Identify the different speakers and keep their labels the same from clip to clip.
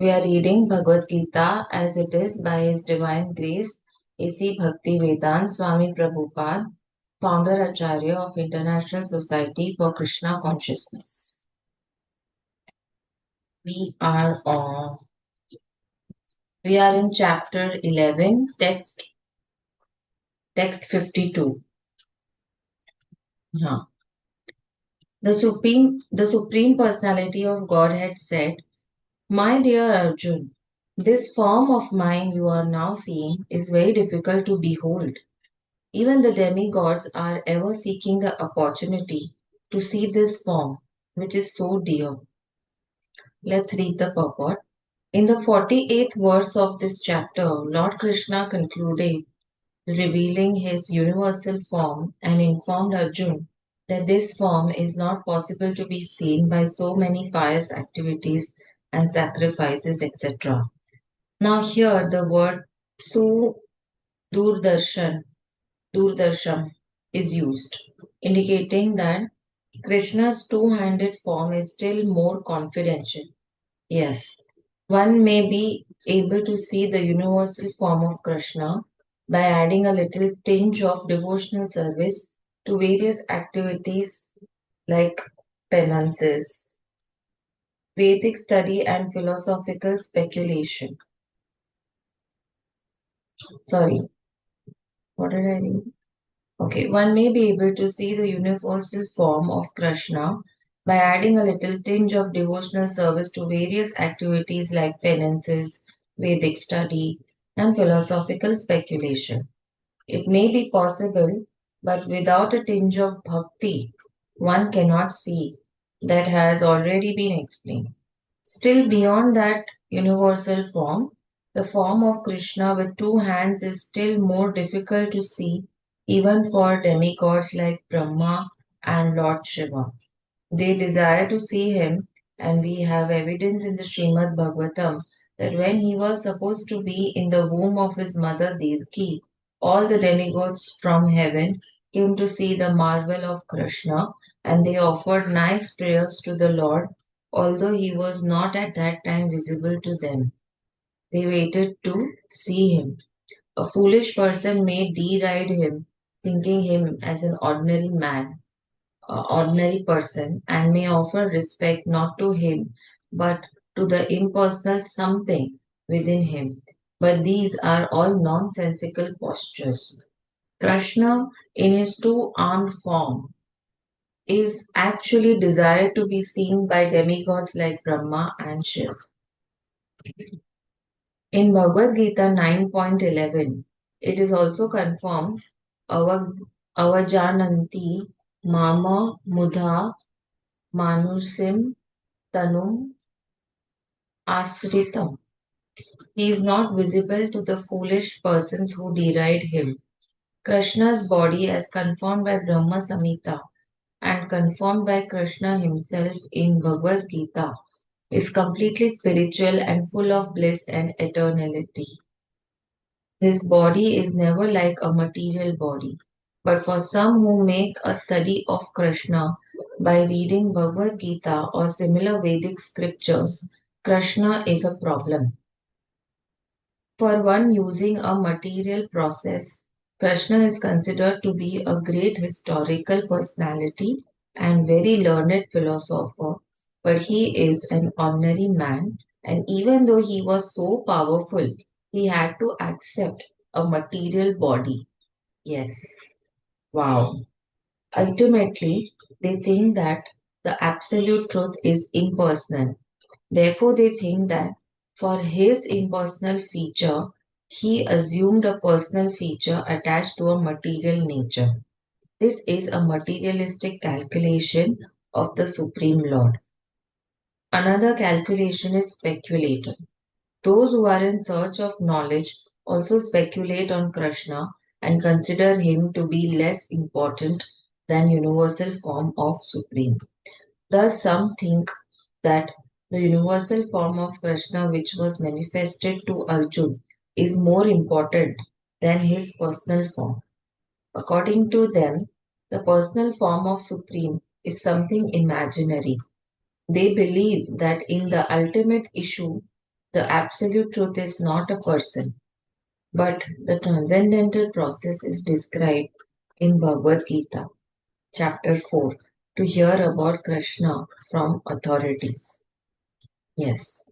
Speaker 1: We are reading Bhagwat Geeta as it is by His Divine Grace, A.C. Bhaktivedanta Swami Prabhupada, Founder Acharya of International Society for Krishna Consciousness. We are on. We are in chapter 11, text 52. Huh. The Supreme Personality of Godhead said, "My dear Arjun, this form of mine you are now seeing is very difficult to behold. Even the demigods are ever seeking the opportunity to see this form, which is so dear." Let's read the purport. In the 48th verse of this chapter, Lord Krishna concluded, revealing his universal form, and informed Arjun that this form is not possible to be seen by so many pious activities and sacrifices, etc. Now, here the word Sudurshan Durdarsham is used, indicating that Krishna's two-handed form is still more confidential. Yes, one may be able to see the universal form of Krishna by adding a little tinge of devotional service to various activities like penances, Vedic study, and philosophical speculation. Sorry, what did I read? Okay, one may be able to see the universal form of Krishna by adding a little tinge of devotional service to various activities like penances, Vedic study, and philosophical speculation. It may be possible, but without a tinge of bhakti, one cannot see. That has already been explained. Still, beyond that universal form, the form of Krishna with two hands is still more difficult to see, even for demigods like Brahma and Lord Shiva. They desire to see him, and we have evidence in the Srimad Bhagavatam that when he was supposed to be in the womb of his mother Devaki, all the demigods from heaven came to see the marvel of Krishna, and they offered nice prayers to the Lord, although he was not at that time visible to them. They waited to see him. A foolish person may deride him, thinking him as an ordinary person, and may offer respect not to him but to the impersonal something within him. But these are all nonsensical postures. Krishna, in his two-armed form, is actually desired to be seen by demigods like Brahma and Shiva. In Bhagwat Geeta 9.11, it is also confirmed, avajananti mama mudha manusim tanum asritam. He is not visible to the foolish persons who deride him. Krishna's body, as confirmed by Brahma Samhita and confirmed by Krishna himself in Bhagavad Gita, is completely spiritual and full of bliss and eternality. His body is never like a material body. But for some who make a study of Krishna by reading Bhagavad Gita or similar Vedic scriptures, Krishna is a problem. For one using a material process, Krishna is considered to be a great historical personality and very learned philosopher, but he is an ordinary man, and even though he was so powerful, he had to accept a material body. Yes, wow. Ultimately, they think that the absolute truth is impersonal. Therefore, they think that for his impersonal feature, he assumed a personal feature attached to a material nature. This is a materialistic calculation of the Supreme Lord. Another calculation is speculative. Those who are in search of knowledge also speculate on Krishna and consider him to be less important than universal form of Supreme. Thus, some think that the universal form of Krishna, which was manifested to Arjun, is more important than his personal form. According to them, the personal form of Supreme is something imaginary. They believe that in the ultimate issue, The absolute truth is not a person, but the transcendental process is described in Bhagwat Geeta, chapter 4, to hear about Krishna from authorities. Yes,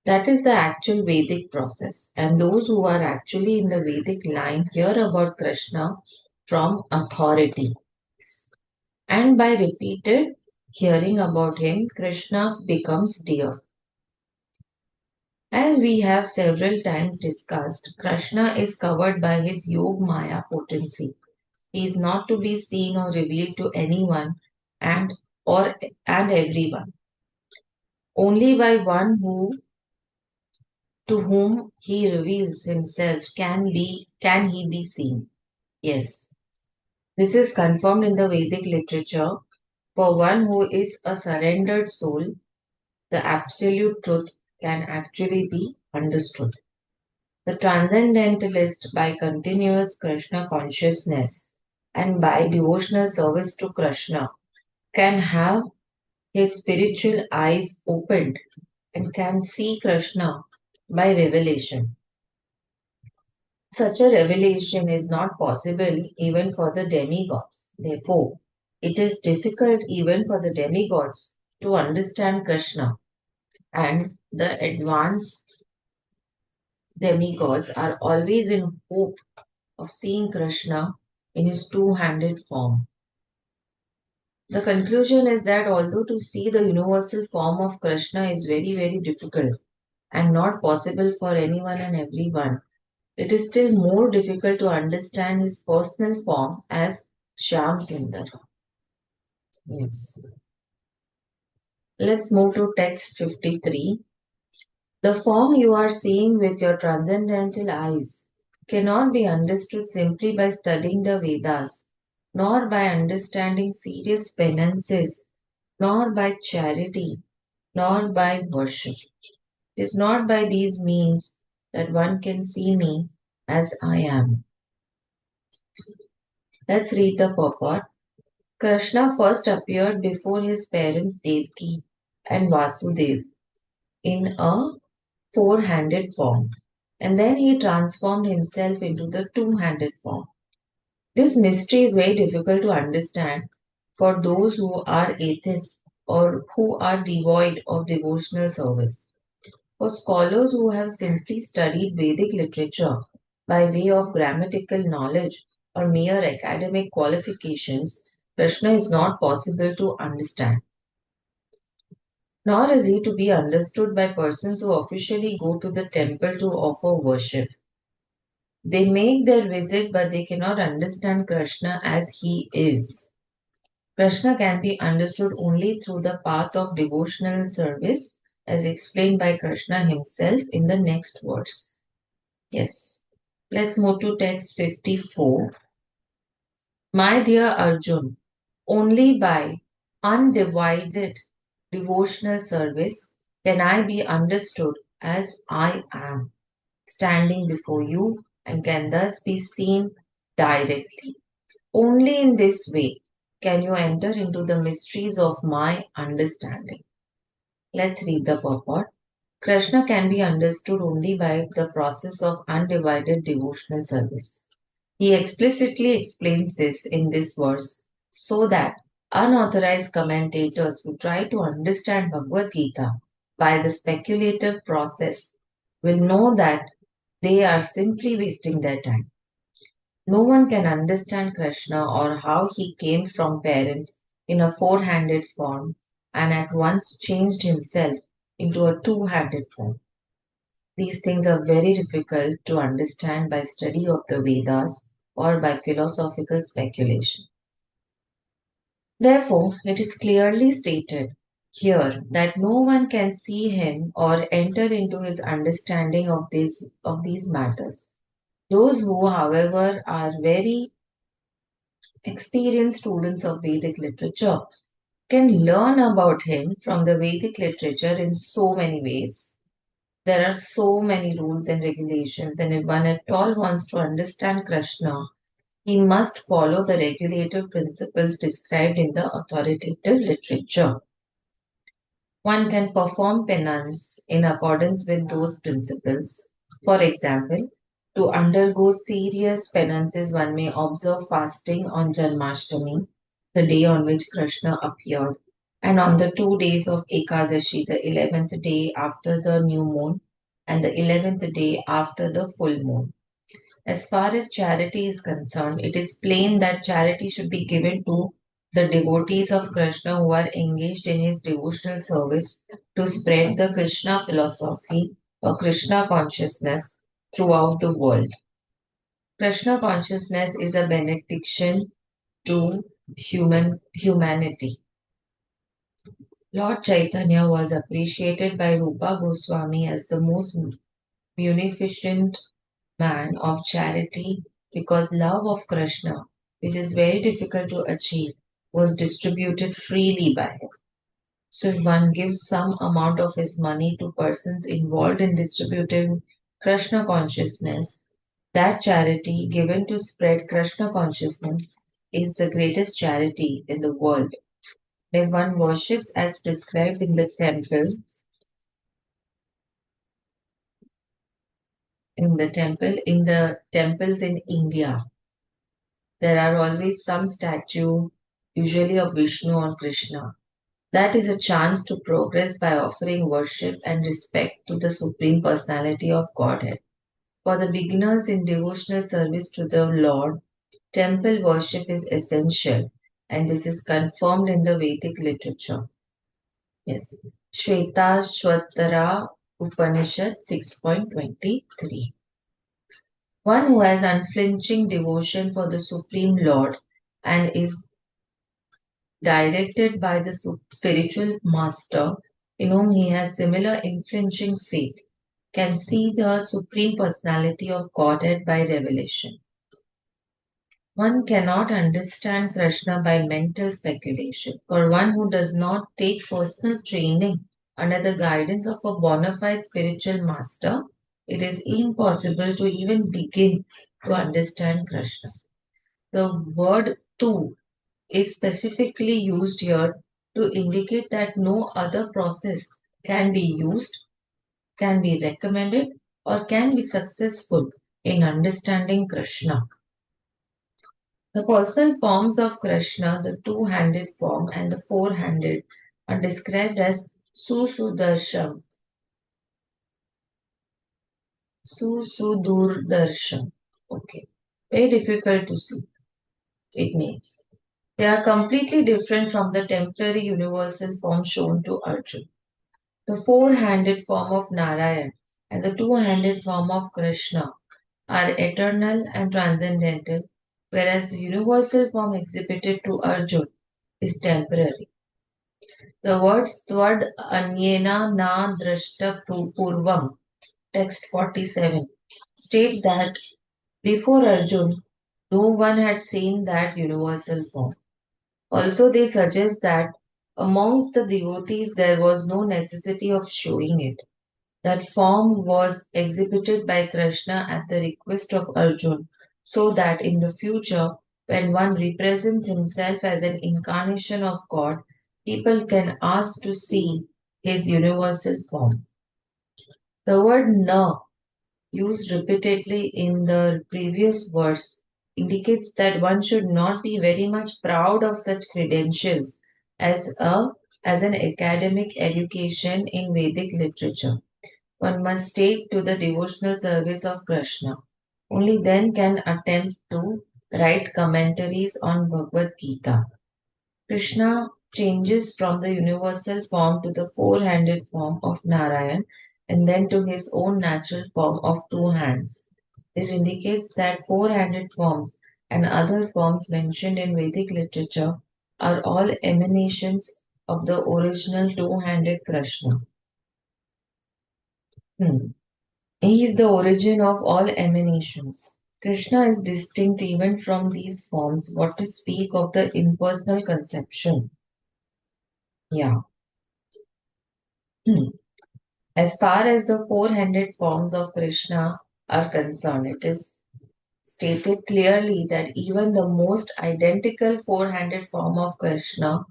Speaker 1: that is the actual Vedic process, and those who are actually in the Vedic line hear about Krishna from authority. And by repeated hearing about him, Krishna becomes dear. As we have several times discussed, Krishna is covered by his Yog Maya potency. He is not to be seen or revealed to anyone and or and everyone. Only by one who to whom he reveals himself can he be seen. Yes. This is confirmed in the Vedic literature. For one who is a surrendered soul, the absolute truth can actually be understood. The transcendentalist, by continuous Krishna consciousness and by devotional service to Krishna, can have his spiritual eyes opened and can see Krishna by revelation. Such a revelation is not possible even for the demigods. Therefore, it is difficult even for the demigods to understand Krishna, and the advanced demigods are always in hope of seeing Krishna in his two-handed form. The conclusion is that although to see the universal form of Krishna is very, very difficult and not possible for anyone and everyone, it is still more difficult to understand his personal form as Shyam Sundar. Yes. Let's move to text 53. The form you are seeing with your transcendental eyes cannot be understood simply by studying the Vedas, nor by understanding serious penances, nor by charity, nor by worship. It is not by these means that one can see me as I am. Let's read the purport. Krishna first appeared before his parents Devaki and Vasudev in a four-handed form, and then he transformed himself into the two-handed form. This mystery is very difficult to understand for those who are atheists or who are devoid of devotional service. For scholars who have simply studied Vedic literature by way of grammatical knowledge or mere academic qualifications, Krishna is not possible to understand. Nor is he to be understood by persons who officially go to the temple to offer worship. They make their visit, but they cannot understand Krishna as he is. Krishna can be understood only through the path of devotional service, as explained by Krishna himself in the next verse. Yes. Let's move to text 54. My dear Arjun, only by undivided devotional service can I be understood as I am, standing before you, and can thus be seen directly. Only in this way can you enter into the mysteries of my understanding. Let's read the purport. Krishna can be understood only by the process of undivided devotional service. He explicitly explains this in this verse so that unauthorized commentators who try to understand Bhagavad Gita by the speculative process will know that they are simply wasting their time. No one can understand Krishna or how he came from parents in a four-handed form and at once changed himself into a two-handed form. These things are very difficult to understand by study of the Vedas or by philosophical speculation. Therefore, it is clearly stated here that no one can see him or enter into his understanding of these matters. Those who, however, are very experienced students of Vedic literature can learn about him from the Vedic literature in so many ways. There are so many rules and regulations, and if one at all wants to understand Krishna, he must follow the regulative principles described in the authoritative literature. One can perform penance in accordance with those principles. For example, to undergo serious penances, one may observe fasting on Janmashtami, the day on which Krishna appeared, and on the 2 days of Ekadashi, the 11th day after the new moon, and the 11th day after the full moon. As far as charity is concerned, it is plain that charity should be given to the devotees of Krishna who are engaged in his devotional service to spread the Krishna philosophy or Krishna consciousness throughout the world. Krishna consciousness is a benediction to humanity. Lord Chaitanya was appreciated by Rupa Goswami as the most munificent man of charity because love of Krishna, which is very difficult to achieve, was distributed freely by him. So, if one gives some amount of his money to persons involved in distributing Krishna consciousness, that charity given to spread Krishna consciousness is the greatest charity in the world. If one worships as prescribed in the temples in India, there are always some statue, usually of Vishnu or Krishna. That is a chance to progress by offering worship and respect to the Supreme Personality of Godhead. For the beginners in devotional service to the Lord, temple worship is essential, and this is confirmed in the Vedic literature. Yes. Shvetashvatara Upanishad 6.23. One who has unflinching devotion for the Supreme Lord and is directed by the spiritual master in whom he has similar unflinching faith, can see the Supreme Personality of Godhead by revelation. One cannot understand Krishna by mental speculation. For one who does not take personal training under the guidance of a bona fide spiritual master, it is impossible to even begin to understand Krishna. The word tu is specifically used here to indicate that no other process can be used, can be recommended, or can be successful in understanding Krishna. The personal forms of Krishna, the two-handed form and the four-handed, are described as Susudarsham, Susudurdarsham. Okay, very difficult to see. It means they are completely different from the temporary universal form shown to Arjuna. The four-handed form of Narayan and the two-handed form of Krishna are eternal and transcendental, whereas the universal form exhibited to Arjuna is temporary. The words Tvad Anyena Na Drashta Purvam, text 47, state that before Arjuna, no one had seen that universal form. Also, they suggest that amongst the devotees there was no necessity of showing it. That form was exhibited by Krishna at the request of Arjuna, so that in the future, when one represents himself as an incarnation of God, people can ask to see his universal form. The word na, used repeatedly in the previous verse, indicates that one should not be very much proud of such credentials as as an academic education in Vedic literature. One must take to the devotional service of Krishna. Only then can attempt to write commentaries on Bhagwat Geeta. Krishna changes from the universal form to the four-handed form of Narayan and then to his own natural form of two hands. This indicates that four-handed forms and other forms mentioned in Vedic literature are all emanations of the original two-handed Krishna. Hmm. He is the origin of all emanations. Krishna is distinct even from these forms, what to speak of the impersonal conception. Yeah. Hmm. As far as the four-handed forms of Krishna are concerned, it is stated clearly that even the most identical four-handed form of Krishna,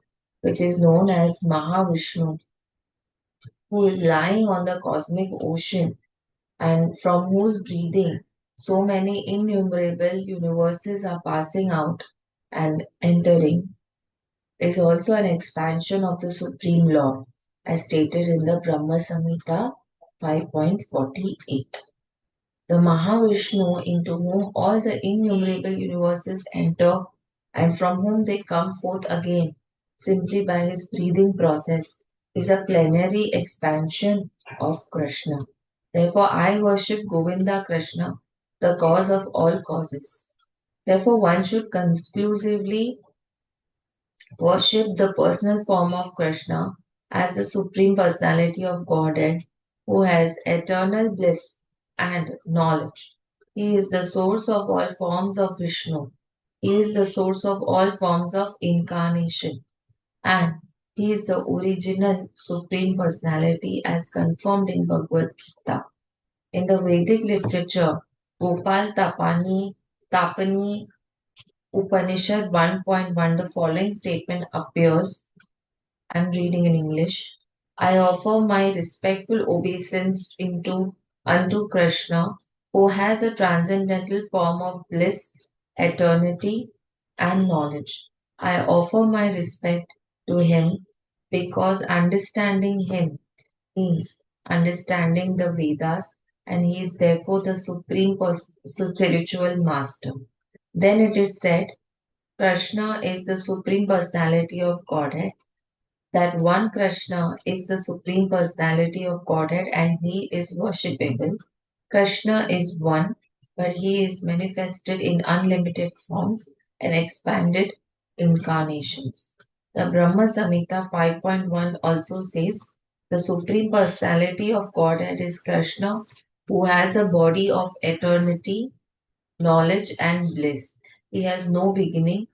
Speaker 1: which is known as Mahavishnu, who is lying on the cosmic ocean and from whose breathing so many innumerable universes are passing out and entering, is also an expansion of the Supreme Lord, as stated in the Brahma Samhita 5.48. The Mahavishnu, into whom all the innumerable universes enter and from whom they come forth again simply by his breathing process, is a plenary expansion of Krishna. Therefore, I worship Govinda Krishna, the cause of all causes. Therefore, one should conclusively worship the personal form of Krishna as the Supreme Personality of Godhead who has eternal bliss and knowledge. He is the source of all forms of Vishnu. He is the source of all forms of incarnation. And he is the original Supreme Personality as confirmed in Bhagwat Geeta. In the Vedic literature, Gopal Tapani Upanishad 1.1, the following statement appears. I'm reading in English. I offer my respectful obeisance unto Krishna, who has a transcendental form of bliss, eternity, and knowledge. I offer my respect to him because understanding him means understanding the Vedas, and he is therefore the spiritual master. Then it is said, Krishna is the supreme personality of Godhead. That one Krishna is the supreme personality of Godhead and he is worshipable. Krishna is one, but he is manifested in unlimited forms and expanded incarnations. The Brahma Samhita 5.1 also says the supreme personality of Godhead is Krishna, who has a body of eternity, knowledge, and bliss. He has no beginning,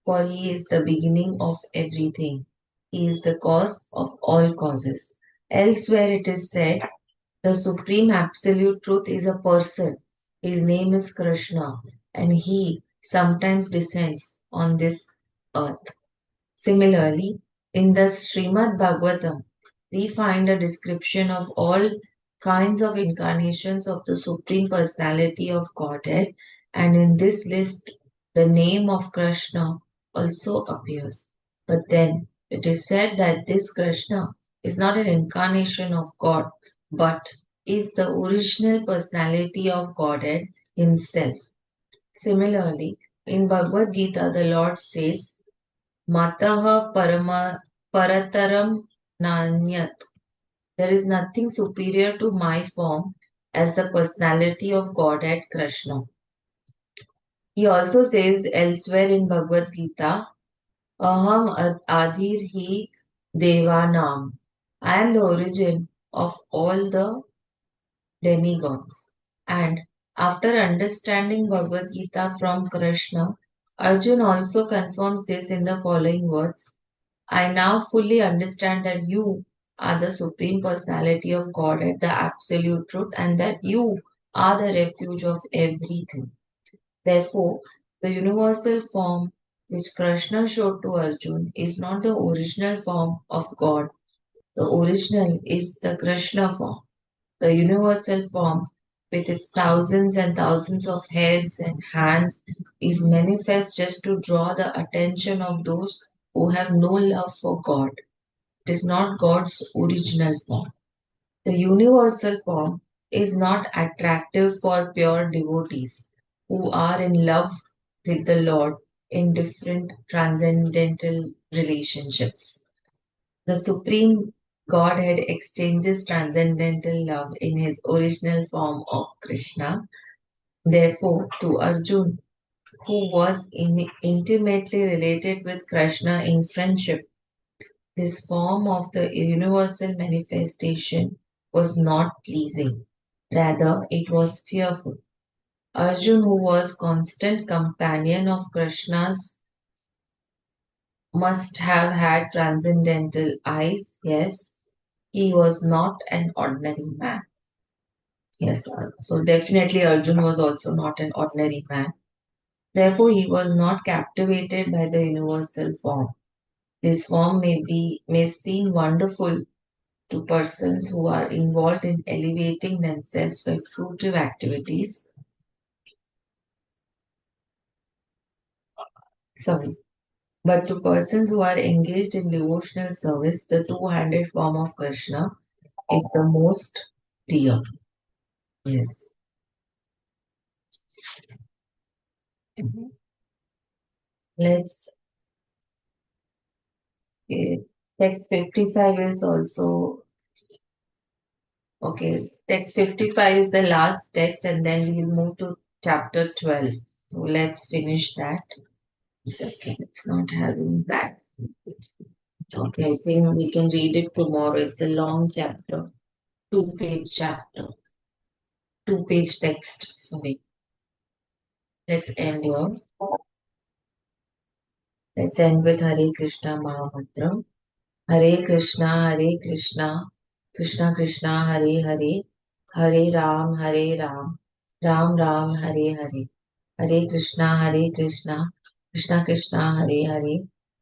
Speaker 1: for he is the beginning of everything. He is the cause of all causes. Elsewhere it is said, the supreme absolute truth is a person. His name is Krishna, and he sometimes descends on this earth. Similarly, in the Srimad Bhagavatam, we find a description of all kinds of incarnations of the Supreme Personality of Godhead, and in this list, the name of Krishna also appears. But then it is said that this Krishna is not an incarnation of God, but is the original personality of Godhead Himself. Similarly, in Bhagwad Gita, the Lord says, Mataha parataram nanyat. There is nothing superior to my form as the personality of Godhead Krishna. He also says elsewhere in Bhagavad Gita, Aham adhir hi devanam. I am the origin of all the demigods. And after understanding Bhagavad Gita from Krishna, Arjun also confirms this in the following words. I now fully understand that you are the Supreme Personality of Godhead, the Absolute Truth, and that you are the refuge of everything. Therefore, the universal form which Krishna showed to Arjun is not the original form of God. The original is the Krishna form. The universal form, with its thousands and thousands of heads and hands, is manifest just to draw the attention of those who have no love for God. It is not God's original form. The universal form is not attractive for pure devotees who are in love with the Lord in different transcendental relationships. The Supreme Godhead exchanges transcendental love in his original form of Krishna. Therefore, to Arjun, who was intimately related with Krishna in friendship, this form of the universal manifestation was not pleasing. Rather, it was fearful. Arjun, who was constant companion of Krishna's, must have had transcendental eyes. Yes, he was not an ordinary man. Yes, so definitely Arjun was also not an ordinary man. Therefore, he was not captivated by the universal form. This form may seem wonderful to persons who are involved in elevating themselves by fruitive activities. Sorry. But to persons who are engaged in devotional service, the two-handed form of Krishna is the most dear. Yes. Let's. Text 55 is also okay. Text 55 is the last text, and then we'll move to chapter 12. So let's finish that. Second, it's not having that. Okay, I think we can read it tomorrow. It's a long chapter, two-page chapter, two-page text. Sorry. Let's end here. Let's end with Hare Krishna Mahamantra. Hare Krishna, Krishna Krishna, Hare Hare, Hare Ram, Ram Ram, Hare Hare, Hare Krishna, Krishna Krishna, Hare Hare,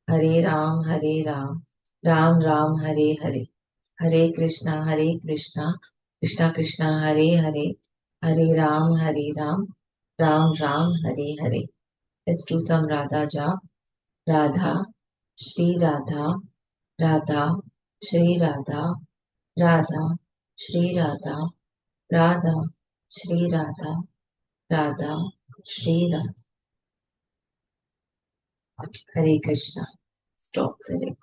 Speaker 1: Hare Ram, Ram Ram, Hare Hare, Hare Krishna, Krishna Krishna, Hare Hare, Hare Ram, Ram Ram, Hare Hare. Let's do some Radha Jap. Radha, Shri Radha, Radha, Shri Radha, Radha, Shri Radha, Radha, Shri Radha, Radha, Shri Radha. Hare Krishna. Stop the